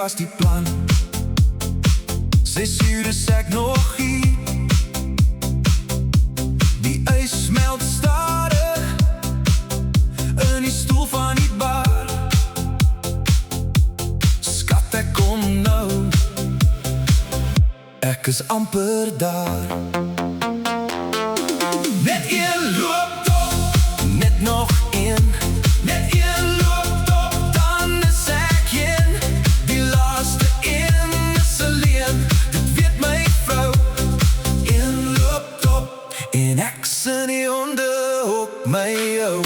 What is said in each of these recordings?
was die plan. 6 uur sê ek nog hier. Die ys smelt stadig in die stoel van die bar. Skat, ek kom nou, ek is amper daar. Net een looptop, net nog een. Net een looptop, dan is ek een. Die laaste een is alleen, dit weet my vrou. Een looptop, en ek sien die honde op my jou.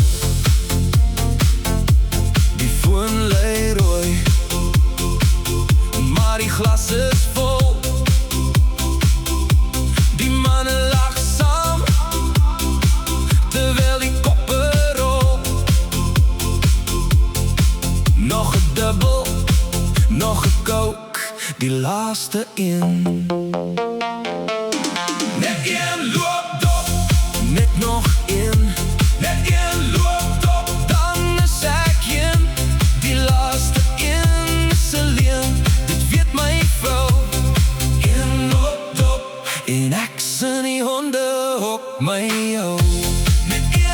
Die foon lei rooi, maar die glas is vol. Die manne lag saam, terwyl die koppe rol. Nog 'n dubbel, nog 'n coke, die laaste een. Net een loopdop, net nog een. Net een loopdop, dan is ek een. Die laaste een is alleen, dit weet my vrou. Een loopdop, en ek sien die honde op my jou. Net een.